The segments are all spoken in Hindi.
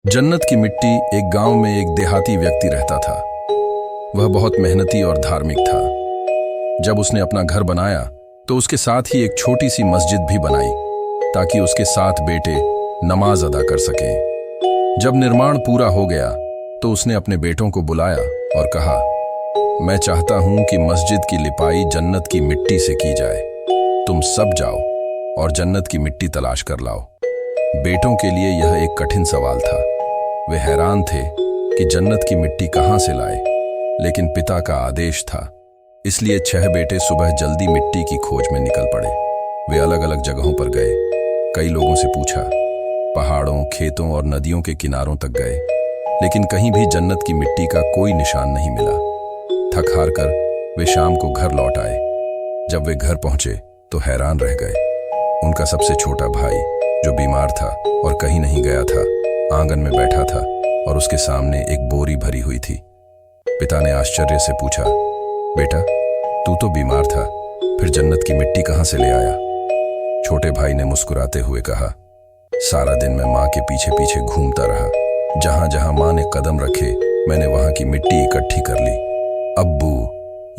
जन्नत की मिट्टी एक गांव में एक देहाती व्यक्ति रहता था। वह बहुत मेहनती और धार्मिक था। जब उसने अपना घर बनाया तो उसके साथ ही एक छोटी सी मस्जिद भी बनाई ताकि उसके 7 बेटे नमाज अदा कर सकें। जब निर्माण पूरा हो गया तो उसने अपने बेटों को बुलाया और कहा, मैं चाहता हूं कि मस्जिद की लिपाई जन्नत की मिट्टी से की जाए। तुम सब जाओ और जन्नत की मिट्टी तलाश कर लाओ। बेटों के लिए यह एक कठिन सवाल था। वे हैरान थे कि जन्नत की मिट्टी कहां से लाए, लेकिन पिता का आदेश था, इसलिए 6 बेटे सुबह जल्दी मिट्टी की खोज में निकल पड़े। वे अलग अलग जगहों पर गए, कई लोगों से पूछा, पहाड़ों, खेतों और नदियों के किनारों तक गए, लेकिन कहीं भी जन्नत की मिट्टी का कोई निशान नहीं मिला। थक हार कर वे शाम को घर लौट आए। जब वे घर पहुंचे तो हैरान रह गए। उनका सबसे छोटा भाई, जो बीमार था और कहीं नहीं गया था, आंगन में बैठा था और उसके सामने एक बोरी भरी हुई थी। पिता ने आश्चर्य से पूछा, बेटा, तू तो बीमार था, फिर जन्नत की मिट्टी कहां से ले आया? छोटे भाई ने मुस्कुराते हुए कहा, सारा दिन मैं माँ के पीछे पीछे घूमता रहा। जहां जहां माँ ने कदम रखे, मैंने वहां की मिट्टी इकट्ठी कर ली। अब्बू,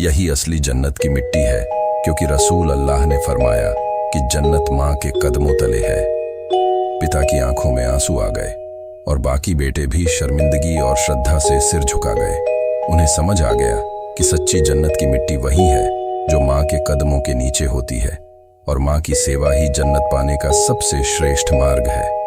यही असली जन्नत की मिट्टी है, क्योंकि रसूल अल्लाह ने फरमाया कि जन्नत माँ के कदमों तले है। पिता की आंखों में आंसू आ गए और बाकी बेटे भी शर्मिंदगी और श्रद्धा से सिर झुका गए। उन्हें समझ आ गया कि सच्ची जन्नत की मिट्टी वही है जो माँ के कदमों के नीचे होती है, और माँ की सेवा ही जन्नत पाने का सबसे श्रेष्ठ मार्ग है।